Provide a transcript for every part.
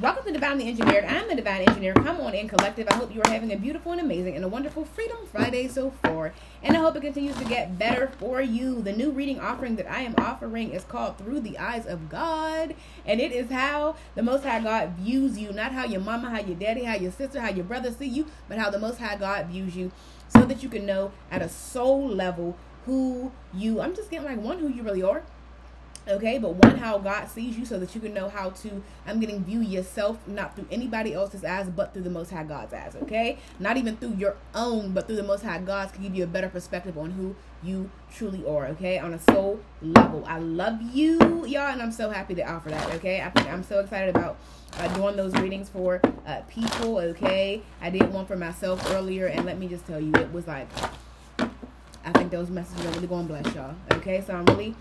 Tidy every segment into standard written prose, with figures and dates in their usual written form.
Welcome to Divinely Engineered. I'm the Divine Engineer. Come on in, collective. I hope you are having a beautiful and amazing and a wonderful Freedom Friday so far. And I hope it continues to get better for you. The new reading offering that I am offering is called Through the Eyes of God. And it is how the Most High God views you. Not how your mama, how your daddy, how your sister, how your brother see you, but how the Most High God views you. So that you can know at a soul level who you, I'm just getting like one, who you really are. Okay, but one, how God sees you, so that you can know how to, I'm getting view yourself, not through anybody else's eyes, but through the Most High God's eyes, okay? Not even through your own, but through the Most High God's, can give you a better perspective on who you truly are, okay? On a soul level. I love you, y'all, and I'm so happy to offer that, okay? I'm so excited about doing those readings for people, okay? I did one for myself earlier, and let me just tell you, it was like, I think those messages are really going to bless y'all, okay? So I'm really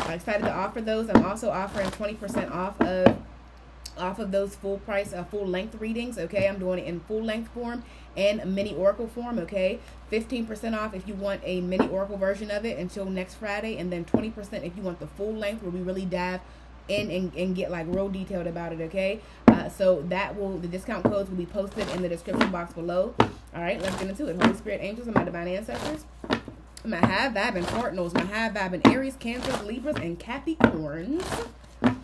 excited to offer those. I'm also offering 20% off of those full price, full length readings, okay? I'm doing it in full length form and mini oracle form, okay? 15% off if you want a mini oracle version of it until next Friday, and then 20% if you want the full length where we really dive in and get like real detailed about it, okay? So the discount codes will be posted in the description box below. All right, let's get into it. Holy Spirit, angels, and my divine ancestors, my high vibing cardinals, my high vibing Aries, Cancers, Libras, and Capricorns.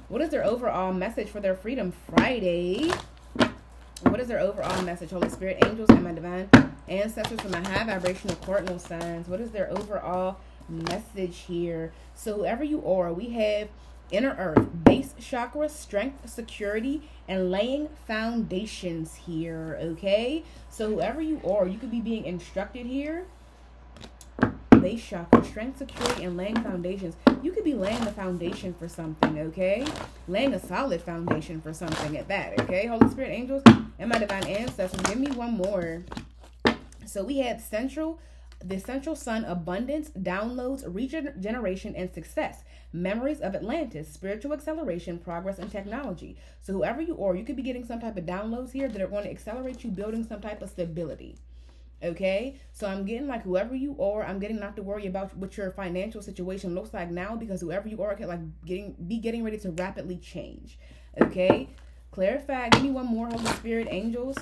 What is their overall message for their Freedom Friday? What is their overall message, Holy Spirit, angels, and my divine ancestors for my high vibrational cardinal signs? What is their overall message here? So whoever you are, we have inner earth, base chakra, strength, security, and laying foundations here, okay? So whoever you are, you could be being instructed here. Base chakra, strength, security, and laying foundations. You could be laying the foundation for something, okay? Laying a solid foundation for something at that, okay? Holy Spirit, angels, and my divine ancestors, give me one more. So we have the central sun, abundance, downloads, regeneration, and success. Memories of Atlantis, spiritual acceleration, progress, and technology. So whoever you are, you could be getting some type of downloads here that are going to accelerate you building some type of stability. Okay, so I'm getting like whoever you are, I'm getting not to worry about what your financial situation looks like now, because whoever you are can like getting ready to rapidly change. Okay, clarify. Give me one more, Holy Spirit, angels,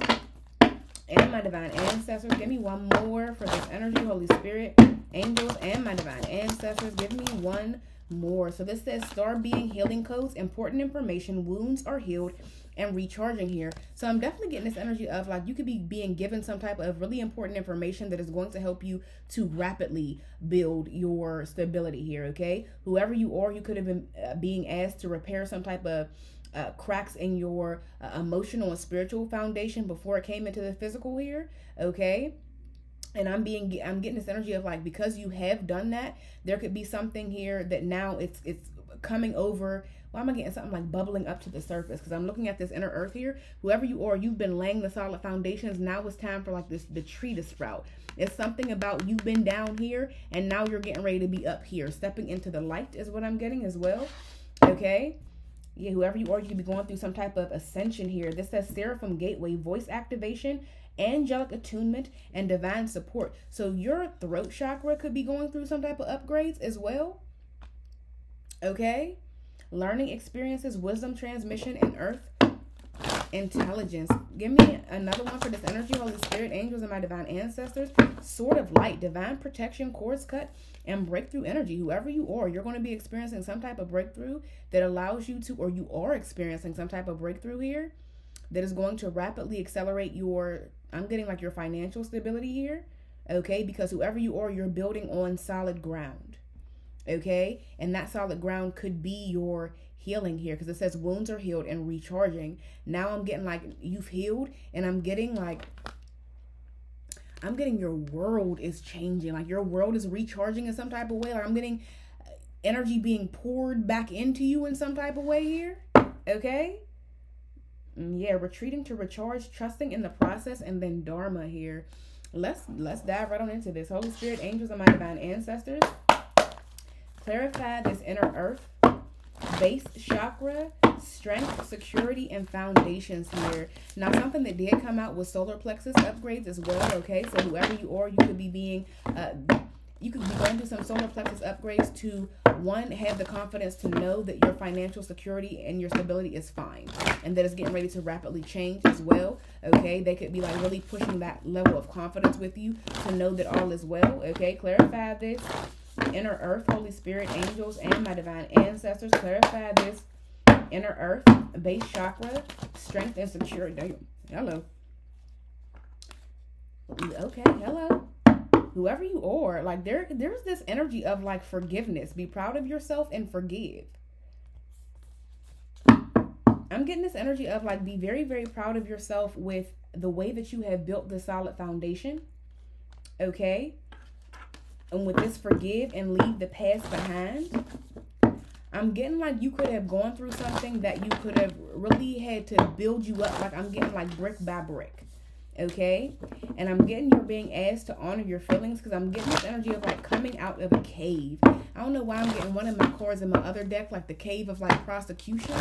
and my divine ancestors. Give me one more for this energy, Holy Spirit, angels, and my divine ancestors. Give me one more. So this says star being healing codes, important information, wounds are healed, and recharging here. So I'm definitely getting this energy of like you could be being given some type of really important information that is going to help you to rapidly build your stability here, okay? Whoever you are, you could have been being asked to repair some type of cracks in your emotional and spiritual foundation before it came into the physical here, okay? And I'm getting this energy of like, because you have done that, there could be something here that now it's coming over. Why am I getting something like bubbling up to the surface? Because I'm looking at this inner earth here. Whoever you are, you've been laying the solid foundations. Now it's time for like the tree to sprout. It's something about you've been down here and now you're getting ready to be up here. Stepping into the light is what I'm getting as well. Okay. Yeah, whoever you are, you could be going through some type of ascension here. This says Seraphim Gateway, voice activation, angelic attunement, and divine support. So your throat chakra could be going through some type of upgrades as well. Okay. Learning experiences, wisdom transmission, and earth intelligence. Give me another one for this energy, Holy Spirit, angels, and my divine ancestors. Sword of light, divine protection, cords cut, and breakthrough energy. Whoever you are, you're going to be experiencing some type of breakthrough that allows you to, or you are experiencing some type of breakthrough here that is going to rapidly accelerate your, I'm getting like your financial stability here, okay? Because whoever you are, you're building on solid ground. Okay, and that solid ground could be your healing here, because it says wounds are healed and recharging. Now I'm getting like you've healed, and I'm getting your world is changing, like your world is recharging in some type of way. Like I'm getting energy being poured back into you in some type of way here. Okay, yeah, retreating to recharge, trusting in the process, and then Dharma here. Let's dive right on into this. Holy Spirit, angels, and my divine ancestors, clarify this inner earth, base chakra, strength, security, and foundations here. Now, something that did come out was solar plexus upgrades as well, okay? So whoever you are, you could be being you could be going through some solar plexus upgrades to, one, have the confidence to know that your financial security and your stability is fine, and that it's getting ready to rapidly change as well. Okay, they could be like really pushing that level of confidence with you to know that all is well. Okay, clarify this. Inner earth, Holy Spirit, angels, and my divine ancestors. Clarify this. Inner earth, base chakra, strength and security. Hello. Okay, hello. Whoever you are, like there's this energy of like forgiveness. Be proud of yourself and forgive. I'm getting this energy of like be very, very proud of yourself with the way that you have built the solid foundation. Okay? And with this forgive and leave the past behind. I'm getting like you could have gone through something that you could have really had to build you up. Like I'm getting like brick by brick. Okay? And I'm getting you're being asked to honor your feelings, because I'm getting this energy of like coming out of a cave. I don't know why I'm getting one of my cards in my other deck, like the cave of like prosecution.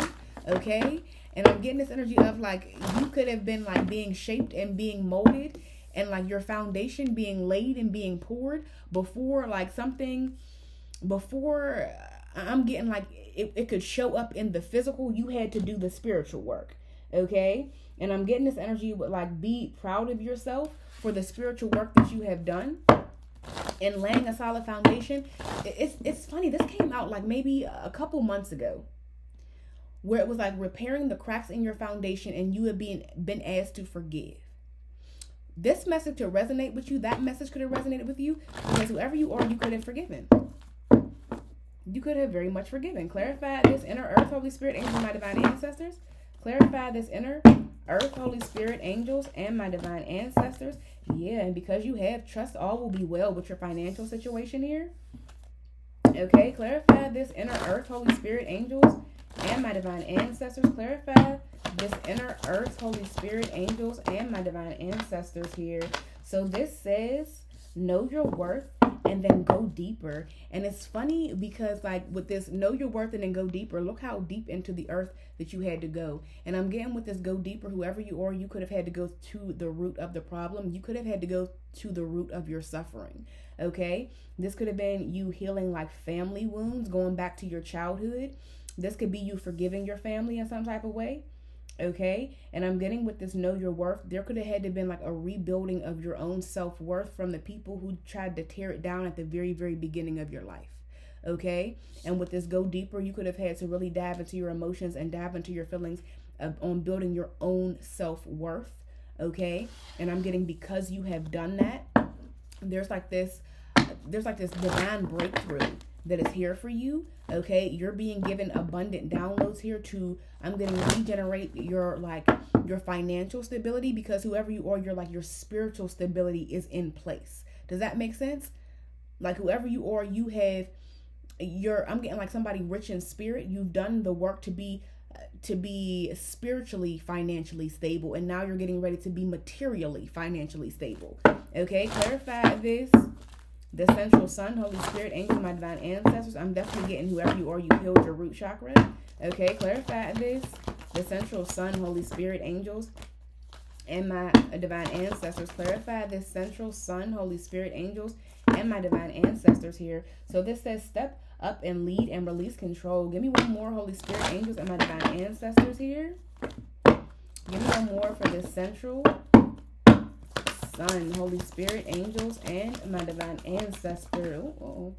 Okay? And I'm getting this energy of like you could have been like being shaped and being molded, and like your foundation being laid and being poured before like something, before I'm getting like it could show up in the physical. You had to do the spiritual work. Okay? And I'm getting this energy with like be proud of yourself for the spiritual work that you have done and laying a solid foundation. It's funny. This came out like maybe a couple months ago, where it was like repairing the cracks in your foundation, and you have been asked to forgive. This message to resonate with you, that message could have resonated with you, because whoever you are, you could have forgiven. You could have very much forgiven. Clarify this. Inner earth, Holy Spirit, angels, and my divine ancestors. Clarify this. Inner earth, Holy Spirit, angels, and my divine ancestors. Yeah, and because you have trust, all will be well with your financial situation here. Okay, clarify this. Inner earth, Holy Spirit, angels, and my divine ancestors. Clarify this. Inner earth, Holy Spirit, angels, and my divine ancestors here. So this says, know your worth and then go deeper. And it's funny because like with this know your worth and then go deeper, look how deep into the earth that you had to go. And I'm getting with this go deeper, whoever you are, you could have had to go to the root of the problem. You could have had to go to the root of your suffering. Okay? This could have been you healing like family wounds, going back to your childhood. This could be you forgiving your family in some type of way. Okay? And I'm getting with this know your worth, there could have had to been like a rebuilding of your own self-worth from the people who tried to tear it down at the very, very beginning of your life. Okay? And with this go deeper, you could have had to really dive into your emotions and dive into your feelings on building your own self-worth. Okay? And I'm getting because you have done that, there's like this divine breakthrough that is here for you. Okay, you're being given abundant downloads here to, I'm going to regenerate your financial stability, because whoever you are, your spiritual stability is in place. Does that make sense? Like whoever you are, I'm getting like somebody rich in spirit. You've done the work to be spiritually, financially stable, and now you're getting ready to be materially, financially stable. Okay, clarify this. The central sun, Holy Spirit, angels, my divine ancestors. I'm definitely getting whoever you are, you healed your root chakra. Okay, clarify this. The central sun, Holy Spirit, angels, and my divine ancestors. Clarify this. Central sun, Holy Spirit, angels, and my divine ancestors here. So this says step up and lead and release control. Give me one more, Holy Spirit, angels, and my divine ancestors here. Give me one more for this central sun, Holy Spirit, angels, and my divine ancestor. Oh,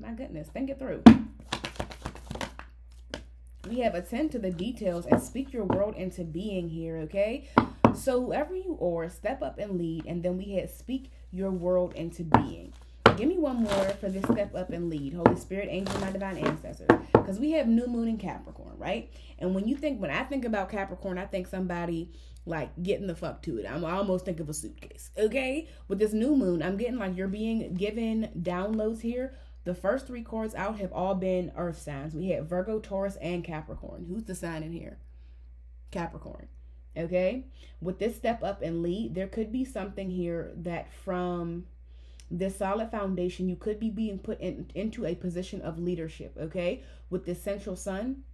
my goodness, think it through. We have attend to the details and speak your world into being here. Okay, so whoever you are, step up and lead, and then we had speak your world into being. Give me one more for this step up and lead, Holy Spirit, angel, my divine ancestors, because we have new moon in Capricorn, right? And when I think about Capricorn, I think somebody like getting the fuck to it. I almost think of a suitcase. Okay, with this new moon, I'm getting like you're being given downloads here. The first three cards out have all been earth signs. We had Virgo, Taurus, and Capricorn. Who's the sign in here? Capricorn. Okay, with this step up and lead, there could be something here that from this solid foundation, you could be being put into a position of leadership. Okay, with this central sun,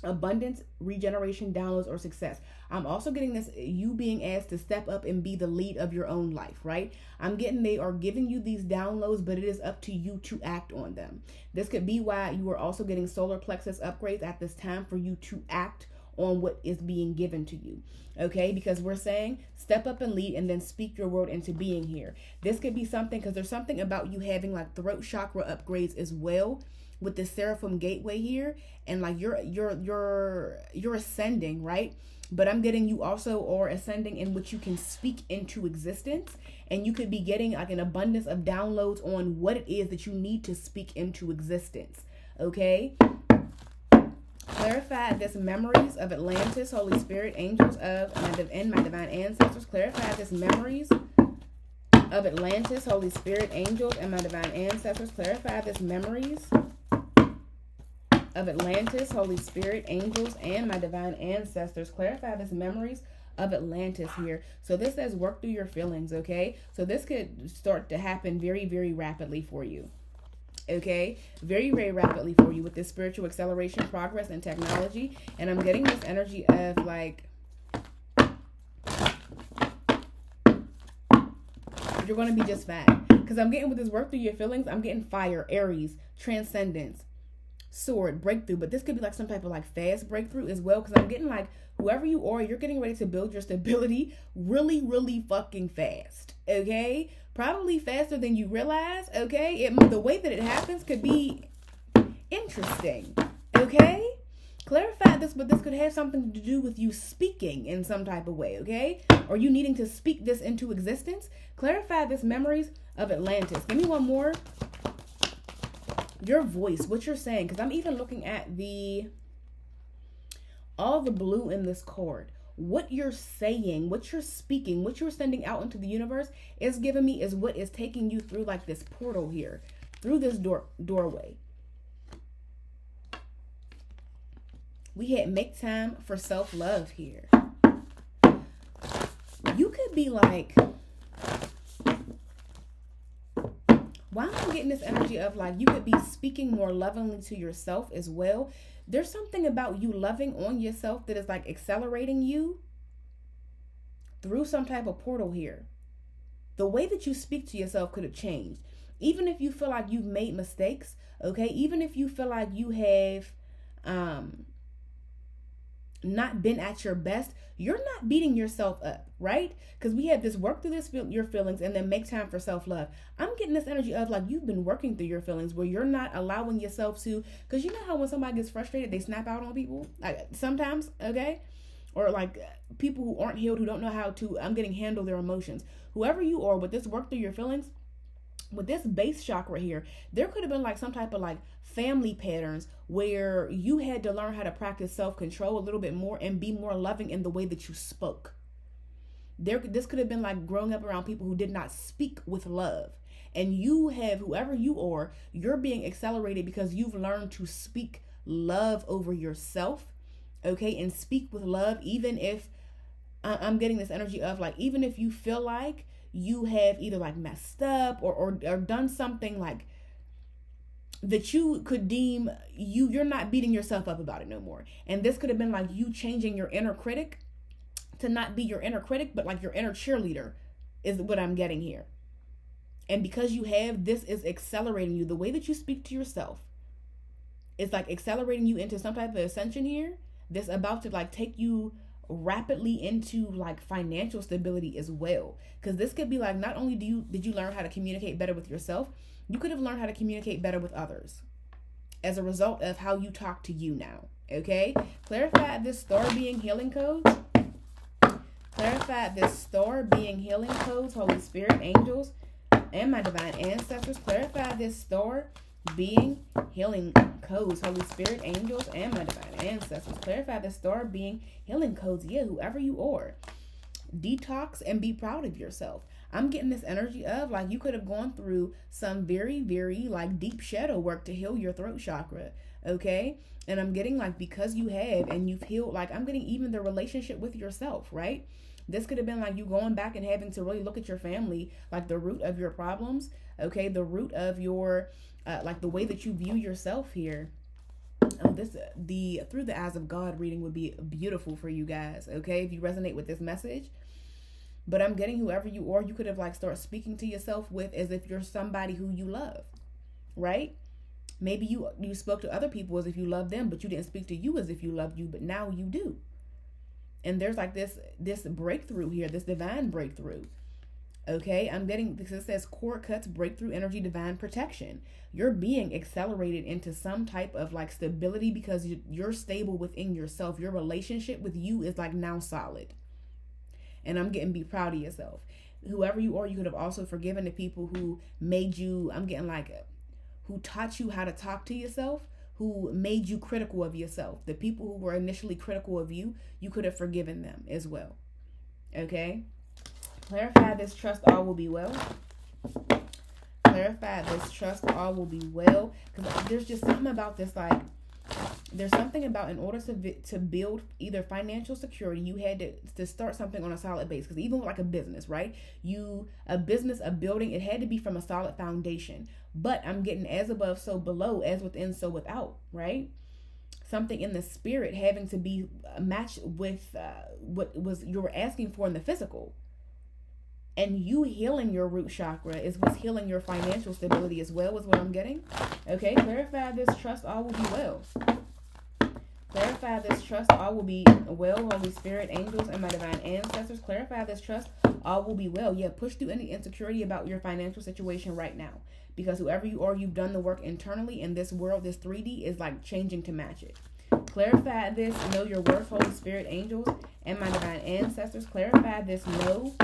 abundance, regeneration, downloads, or success. I'm also getting this, you being asked to step up and be the lead of your own life, right? I'm getting they are giving you these downloads, but it is up to you to act on them. This could be why you are also getting solar plexus upgrades at this time, for you to act on what is being given to you. Okay, because we're saying step up and lead and then speak your word into being here. This could be something, because there's something about you having like throat chakra upgrades as well, with the seraphim gateway here, and like you're ascending, right? But I'm getting you also are ascending in which you can speak into existence, and you could be getting like an abundance of downloads on what it is that you need to speak into existence. Okay, clarify this memories of Atlantis, Holy Spirit, angels of and my divine ancestors. Clarify this memories of Atlantis, Holy Spirit, angels, and my divine ancestors. Clarify this memories of Atlantis, Holy Spirit, angels, and my divine ancestors. Clarify this memories of Atlantis here. So this says work through your feelings, okay? So this could start to happen very, very rapidly for you. Okay, very, very rapidly for you with this spiritual acceleration, progress, and technology. And I'm getting this energy of like, you're going to be just fine. Because I'm getting with this work through your feelings, I'm getting fire, Aries, transcendence, sword, breakthrough. But this could be like some type of like fast breakthrough as well. Because I'm getting like, whoever you are, you're getting ready to build your stability really, really fucking fast. Okay, probably faster than you realize. Okay, the way that it happens could be interesting. Okay, clarify this, but this could have something to do with you speaking in some type of way. Okay, or you needing to speak this into existence. Clarify this memories of Atlantis. Give me one more. Your voice, what you're saying, because I'm even looking at all the blue in this card. What you're saying, what you're speaking, what you're sending out into the universe is giving me is what is taking you through like this portal here, through this doorway. We had make time for self-love here. You could be like, why am I getting this energy of like, you could be speaking more lovingly to yourself as well. There's something about you loving on yourself that is like accelerating you through some type of portal here. The way that you speak to yourself could have changed. Even if you feel like you've made mistakes, okay? Even if you feel like you have not been at your best, you're not beating yourself up, right? Because we have this work through your feelings and then make time for self-love. I'm getting this energy of like you've been working through your feelings where you're not allowing yourself to, because you know how when somebody gets frustrated, they snap out on people like sometimes, okay? Or like people who aren't healed, who don't know how to, handle their emotions. Whoever you are with this work through your feelings, with this base chakra here, there could have been like some type of like family patterns where you had to learn how to practice self-control a little bit more and be more loving in the way that you spoke. This could have been like growing up around people who did not speak with love. And you have, whoever you are, you're being accelerated because you've learned to speak love over yourself, okay? And speak with love, even if, I'm getting this energy of like, even if you feel like you have either like messed up or done something like that you could deem you're not beating yourself up about it no more. And this could have been like you changing your inner critic to not be your inner critic, but like your inner cheerleader is what I'm getting here. And because you have, this is accelerating you. The way that you speak to yourself is like accelerating you into some type of ascension here. This about to like take you rapidly into like financial stability as well. Because this could be like, not only did you learn how to communicate better with yourself, you could have learned how to communicate better with others as a result of how you talk to you now. Okay, clarify this star being healing codes. Clarify this star being healing codes, Holy Spirit, angels, and my divine ancestors. Clarify this star being healing codes, Holy Spirit, angels, and my divine ancestors. Clarify the star being healing codes. Yeah, whoever you are, detox and be proud of yourself. I'm getting this energy of like you could have gone through some very, very like deep shadow work to heal your throat chakra, okay? And I'm getting like because you have and you've healed, like I'm getting even the relationship with yourself, right? This could have been like you going back and having to really look at your family, like the root of your problems, okay? The root of your like the way that you view yourself here. Oh, the Through the Eyes of God reading would be beautiful for you guys, okay, if you resonate with this message. But I'm getting whoever you are, you could have like start speaking to yourself with as if you're somebody who you love, right? Maybe you spoke to other people as if you love them, but you didn't speak to you as if you loved you, but now you do. And there's like this breakthrough here, this divine breakthrough. Okay, I'm getting, because it says cord cuts, breakthrough energy, divine protection. You're being accelerated into some type of like stability because you're stable within yourself. Your relationship with you is like now solid. And I'm getting, be proud of yourself. Whoever you are, you could have also forgiven the people who made you, I'm getting like, who taught you how to talk to yourself, who made you critical of yourself. The people who were initially critical of you, you could have forgiven them as well. Okay? Clarify this, trust all will be well. Clarify this, trust all will be well. Because there's just something about this, like, there's something about, in order to build either financial security, you had to start something on a solid base. Because even like a business, right? A business, a building, it had to be from a solid foundation. But I'm getting as above, so below, as within, so without, right? Something in the spirit having to be matched with what was you were asking for in the physical. And you healing your root chakra is what's healing your financial stability as well, is what I'm getting. Okay, clarify this, trust all will be well. Clarify this, trust all will be well. Holy Spirit, angels, and my divine ancestors, clarify this, trust all will be well. Yeah, push through any insecurity about your financial situation right now. Because whoever you are, you've done the work internally, and this world, this 3D, is like changing to match it. Clarify this, know your worth, Holy Spirit, angels, and my divine ancestors. Clarify this, know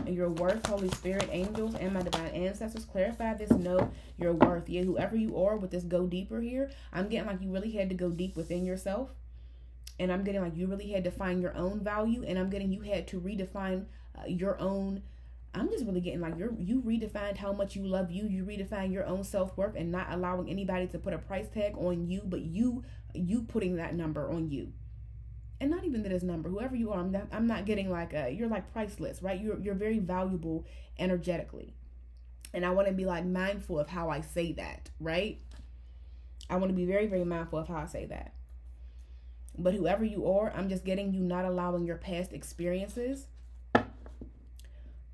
your worth, Holy Spirit, angels, and my divine ancestors. Clarify this, know your worth. Yeah, whoever you are with this go deeper here, I'm getting like you really had to go deep within yourself. And I'm getting like you really had to find your own value. And I'm getting you had to redefine your own. I'm just really getting like you redefined how much you love you. You redefined your own self-worth and not allowing anybody to put a price tag on you, but you putting that number on you. And not even that is number, whoever you are, I'm not getting like you're like priceless, right? You're very valuable energetically. And I want to be like mindful of how I say that, right? I want to be very, very mindful of how I say that. But whoever you are, I'm just getting you not allowing your past experiences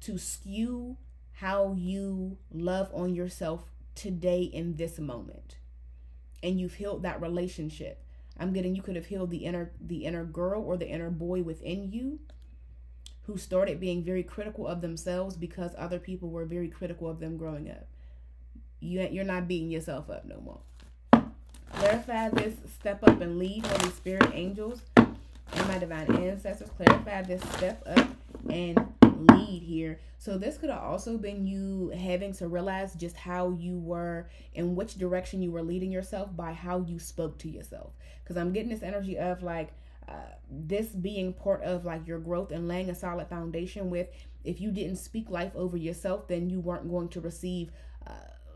to skew how you love on yourself today in this moment. And you've healed that relationship. I'm getting you could have healed the inner girl or the inner boy within you who started being very critical of themselves because other people were very critical of them growing up. You're not beating yourself up no more. Clarify this, step up and lead, Holy Spirit, angels, and my divine ancestors. Clarify this, step up and lead here. So this could have also been you having to realize just how you were, in which direction you were leading yourself by how you spoke to yourself. Because I'm getting this energy of like this being part of like your growth and laying a solid foundation with, if you didn't speak life over yourself, then you weren't going to receive,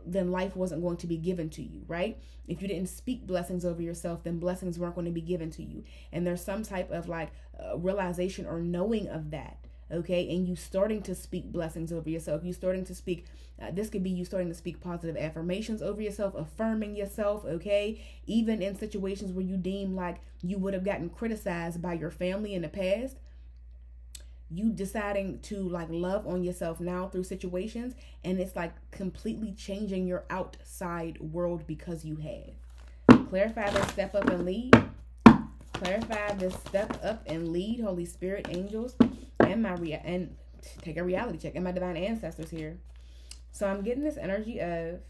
then life wasn't going to be given to you, right? If you didn't speak blessings over yourself, then blessings weren't going to be given to you. And there's some type of like realization or knowing of that. Okay, and you starting to speak blessings over yourself. You starting to speak, this could be you starting to speak positive affirmations over yourself, affirming yourself, okay? Even in situations where you deem like you would have gotten criticized by your family in the past, you deciding to like love on yourself now through situations, and it's like completely changing your outside world because you have. Clarify this, step up and lead. Clarify this, step up and lead, Holy Spirit, angels, and take a reality check, and my divine ancestors here. So I'm getting this energy of,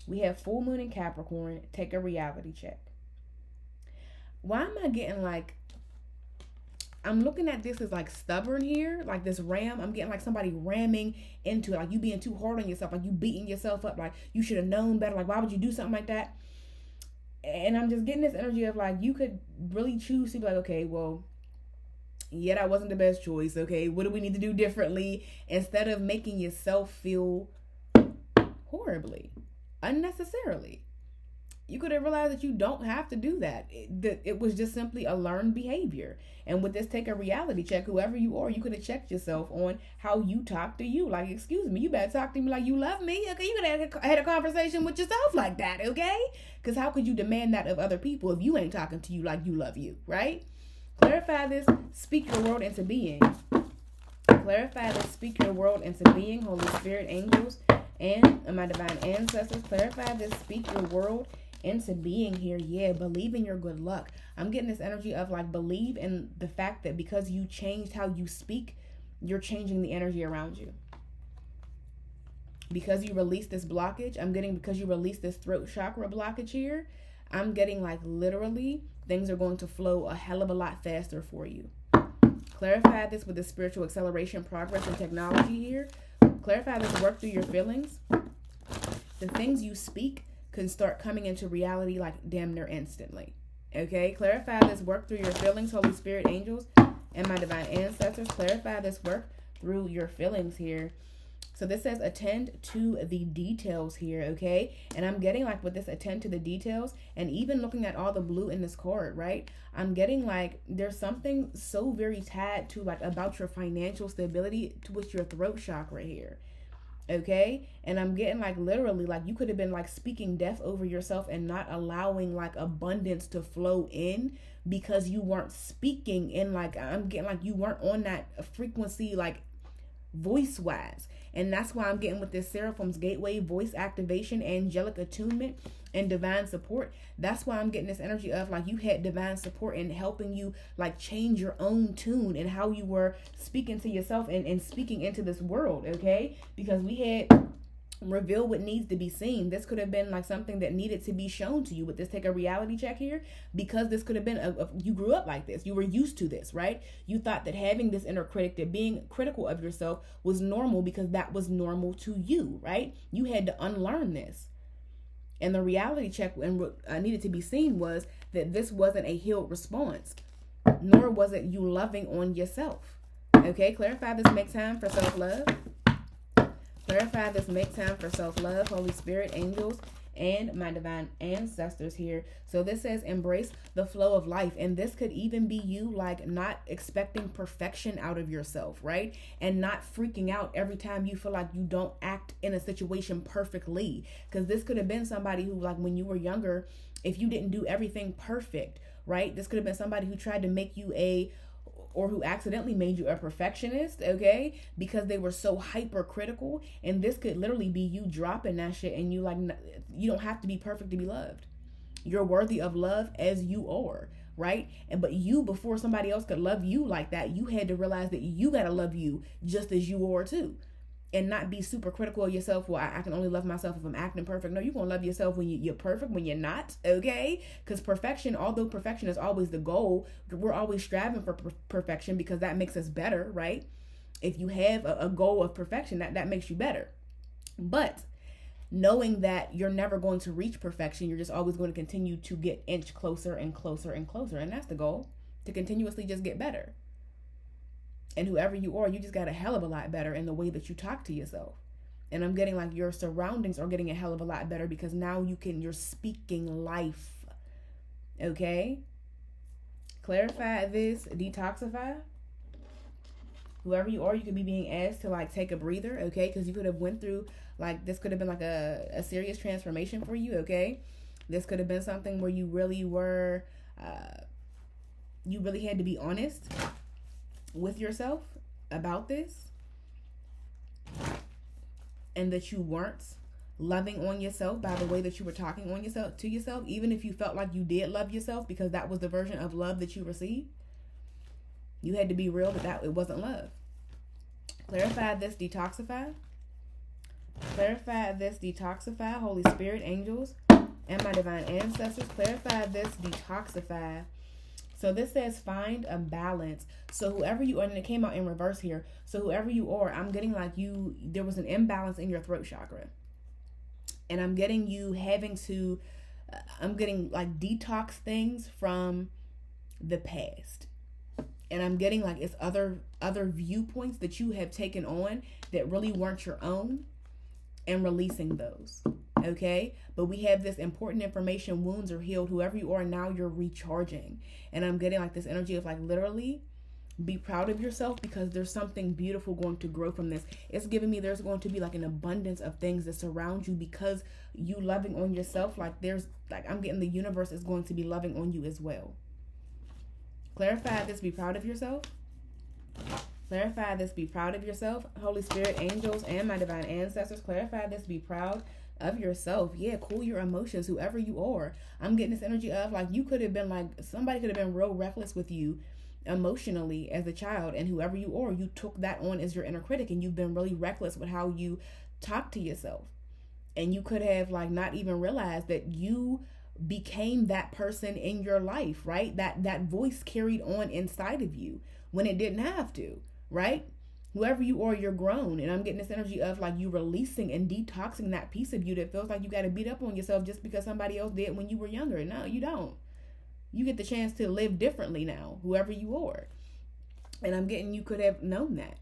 we have full moon in Capricorn, take a reality check. Why am I getting like, I'm looking at this as like stubborn here, like this ram. I'm getting like somebody ramming into it, like you being too hard on yourself, like you beating yourself up, like you should have known better, like why would you do something like that? And I'm just getting this energy of like, you could really choose to be like, okay, well, yeah, that wasn't the best choice. Okay, what do we need to do differently? Instead of making yourself feel horribly, unnecessarily. You could have realized that you don't have to do that. It was just simply a learned behavior. And with this, take a reality check. Whoever you are, you could have checked yourself on how you talk to you. Like, excuse me, you better talk to me like you love me. Okay, you could have had a conversation with yourself like that, okay? Because how could you demand that of other people if you ain't talking to you like you love you, right? Clarify this, speak your world into being. Clarify this, speak your world into being. Holy Spirit, angels, and my divine ancestors. Clarify this, speak your world into being here. Yeah, believe in your good luck. I'm getting this energy of like, believe in the fact that because you changed how you speak, you're changing the energy around you. Because you release this blockage, because you release this throat chakra blockage here, I'm getting like literally things are going to flow a hell of a lot faster for you. Clarify this with the spiritual acceleration, progress, and technology here. Clarify this, work through your feelings. The things you speak can start coming into reality like damn near instantly. Okay, clarify this, work through your feelings, Holy Spirit, angels, and my divine ancestors. Clarify this, work through your feelings here. So this says attend to the details here, okay? And I'm getting like with this attend to the details, and even looking at all the blue in this card, right? I'm getting like there's something so very tied to like about your financial stability with your throat chakra here. Okay, and I'm getting like literally like you could have been like speaking death over yourself and not allowing like abundance to flow in because you weren't speaking in like, I'm getting like you weren't on that frequency like voice wise. And that's why I'm getting with this Seraphim's Gateway, voice activation, angelic attunement, and divine support. That's why I'm getting this energy of like you had divine support in helping you like change your own tune and how you were speaking to yourself and speaking into this world, okay? Because we had reveal what needs to be seen. This could have been like something that needed to be shown to you. With this, take a reality check here, because this could have been you grew up like this, you were used to this, right? You thought that having this inner critic, that being critical of yourself was normal because that was normal to you, right? You had to unlearn this. And the reality check and what needed to be seen was that this wasn't a healed response, nor was it you loving on yourself. Okay, clarify this, make time for self-love. Clarify this, make time for self-love, Holy Spirit, angels, and my divine ancestors here. So this says embrace the flow of life. And this could even be you like not expecting perfection out of yourself, right? And not freaking out every time you feel like you don't act in a situation perfectly. Because this could have been somebody who like when you were younger, if you didn't do everything perfect, right? This could have been somebody who tried to make you or who accidentally made you a perfectionist, okay? Because they were so hypercritical. And this could literally be you dropping that shit and you like, you don't have to be perfect to be loved. You're worthy of love as you are, right? But you, before somebody else could love you like that, you had to realize that you gotta love you just as you are too. And not be super critical of yourself. Well, I can only love myself if I'm acting perfect. No, you're going to love yourself when you're perfect, when you're not, okay? Because perfection, although perfection is always the goal, we're always striving for perfection because that makes us better, right? If you have a goal of perfection, that makes you better. But knowing that you're never going to reach perfection, you're just always going to continue to get inch closer and closer and closer. And that's the goal, to continuously just get better. And whoever you are, you just got a hell of a lot better in the way that you talk to yourself. And I'm getting like your surroundings are getting a hell of a lot better because now you're speaking life. Okay? Clarify this, detoxify. Whoever you are, you could be being asked to like take a breather, okay? Because you could have went through like, this could have been like a serious transformation for you, okay? This could have been something where you really were, you really had to be honest with yourself about this, and that you weren't loving on yourself by the way that you were talking on yourself to yourself, even if you felt like you did love yourself, because that was the version of love that you received. You had to be real that it wasn't love. Clarify this, detoxify. Clarify this, detoxify, Holy Spirit, angels, and my divine ancestors. Clarify this, detoxify. So this says find a balance. So whoever you are, and it came out in reverse here. So whoever you are, I'm getting like there was an imbalance in your throat chakra. And I'm getting you having to, I'm getting like detox things from the past. And I'm getting like it's other viewpoints that you have taken on that really weren't your own, and releasing those. Okay, but we have this important information. Wounds are healed. Whoever you are now, you're recharging. And I'm getting like this energy of like literally be proud of yourself, because there's something beautiful going to grow from this. It's giving me there's going to be like an abundance of things that surround you because you loving on yourself. Like there's like, I'm getting the universe is going to be loving on you as well. Clarify this, be proud of yourself. Clarify this, be proud of yourself. Holy Spirit, angels, and my divine ancestors, clarify this, be proud of yourself. Yeah, cool your emotions, whoever you are. I'm getting this energy of like you could have been like, somebody could have been real reckless with you emotionally as a child, and whoever you are, you took that on as your inner critic, and you've been really reckless with how you talk to yourself. And you could have like not even realized that you became that person in your life, right? That voice carried on inside of you when it didn't have to, right? Whoever you are, you're grown. And I'm getting this energy of like you releasing and detoxing that piece of you that feels like you got to beat up on yourself just because somebody else did when you were younger. No, you don't. You get the chance to live differently now, whoever you are. And I'm getting you could have known that.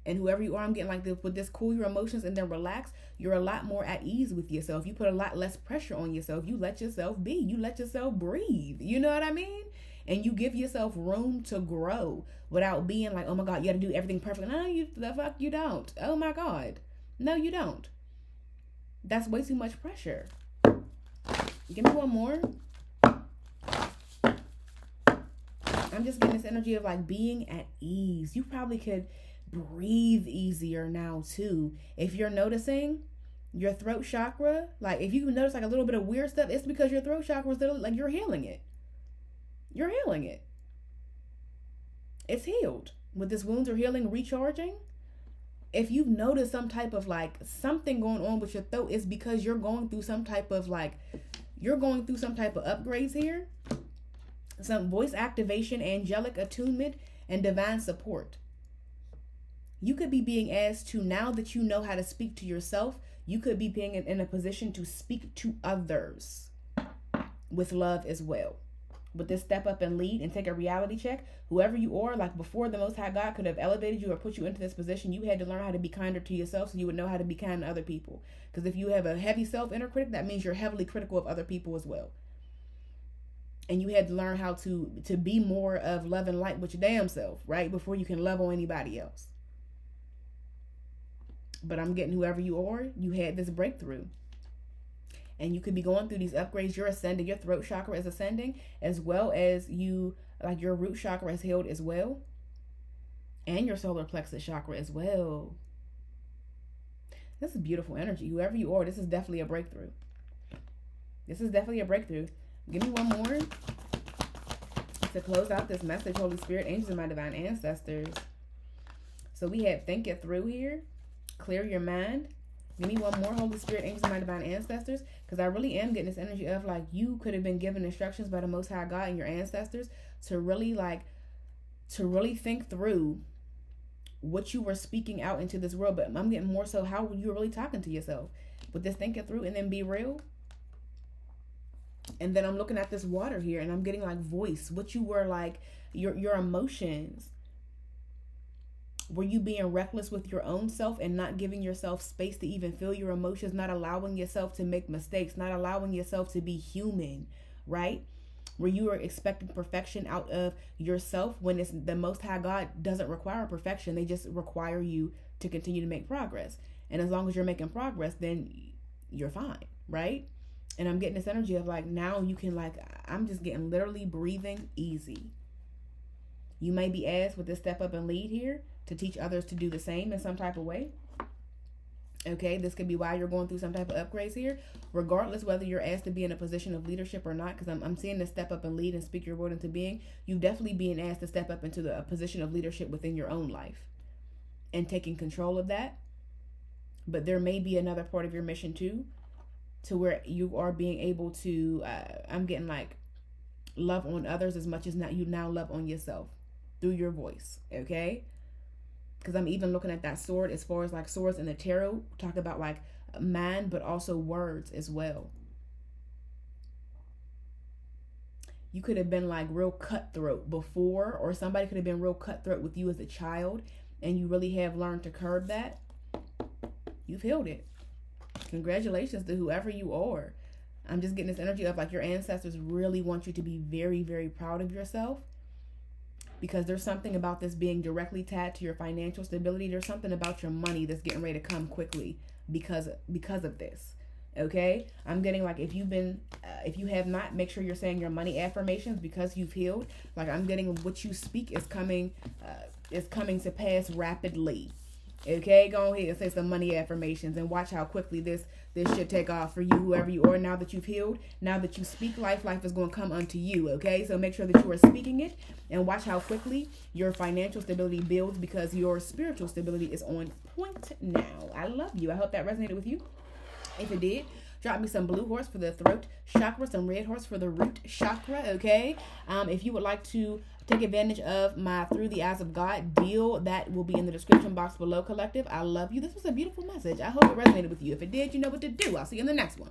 And whoever you are, I'm getting like this, with this cool your emotions and then relax. You're a lot more at ease with yourself. You put a lot less pressure on yourself. You let yourself be. You let yourself breathe. You know what I mean? And you give yourself room to grow without being like, oh my God, you got to do everything perfect. No, the fuck you don't. Oh my God. No, you don't. That's way too much pressure. Give me one more. I'm just getting this energy of like being at ease. You probably could breathe easier now too. If you're noticing your throat chakra, like if you notice like a little bit of weird stuff, it's because your throat chakra is like you're healing it. You're healing it. It's healed. With this wounds are healing, recharging. If you've noticed some type of like something going on with your throat, it's because you're going through some type of upgrades here. Some voice activation, angelic attunement, and divine support. You could be being asked to, now that you know how to speak to yourself, you could be being in a position to speak to others with love as well. With this step up and lead and take a reality check, whoever you are, like before the Most High God could have elevated you or put you into this position, you had to learn how to be kinder to yourself so you would know how to be kind to other people. Because if you have a heavy self-inner critic, that means you're heavily critical of other people as well. And you had to learn how to be more of love and light with your damn self, right? Before you can love on anybody else. But I'm getting whoever you are, you had this breakthrough. And you could be going through these upgrades. You're ascending. Your throat chakra is ascending, as well as you, like your root chakra is healed as well. And your solar plexus chakra as well. This is beautiful energy. Whoever you are, this is definitely a breakthrough. This is definitely a breakthrough. Give me one more to close out this message, Holy Spirit, angels, and my divine ancestors. So we have think it through here. Clear your mind. Give me one more, Holy Spirit, angels, and my divine ancestors. Because I really am getting this energy of like you could have been given instructions by the Most High God and your ancestors to really think through what you were speaking out into this world. But I'm getting more so how you were really talking to yourself. With this think it through and then be real. And then I'm looking at this water here and I'm getting like voice, what you were like, your emotions. Were you being reckless with your own self and not giving yourself space to even feel your emotions, not allowing yourself to make mistakes, not allowing yourself to be human, right? Where you are expecting perfection out of yourself when it's the Most High God doesn't require perfection. They just require you to continue to make progress. And as long as you're making progress, then you're fine, right? And I'm getting this energy of like, now you can like, I'm just getting literally breathing easy. You may be asked with this step up and lead here to teach others to do the same in some type of way. Okay, this could be why you're going through some type of upgrades here, regardless whether you're asked to be in a position of leadership or not, because I'm seeing this step up and lead and speak your word into being. You definitely being asked to step up into a position of leadership within your own life and taking control of that. But there may be another part of your mission too, to where you are being able to, I'm getting like love on others as much as you now love on yourself through your voice, okay? Because I'm even looking at that sword as far as like swords in the tarot, talk about like mind, but also words as well. You could have been like real cutthroat before, or somebody could have been real cutthroat with you as a child, and you really have learned to curb that. You've healed it. Congratulations to whoever you are. I'm just getting this energy of like your ancestors really want you to be very, very proud of yourself, because there's something about this being directly tied to your financial stability. There's something about your money that's getting ready to come quickly because of this. Okay, I'm getting like if you have not, make sure you're saying your money affirmations because you've healed. Like I'm getting what you speak is coming to pass rapidly. Okay, go ahead and say some money affirmations and watch how quickly this should take off for you, whoever you are. Now that you've healed, now that you speak life is going to come unto you. Okay, so make sure that you are speaking it and watch how quickly your financial stability builds, because your spiritual stability is on point now. I love you. I hope that resonated with you. If it did, drop me some blue horse for the throat chakra, some red horse for the root chakra, okay? If you would like to take advantage of my Through the Eyes of God deal, that will be in the description box below, collective. I love you. This was a beautiful message. I hope it resonated with you. If it did, you know what to do. I'll see you in the next one.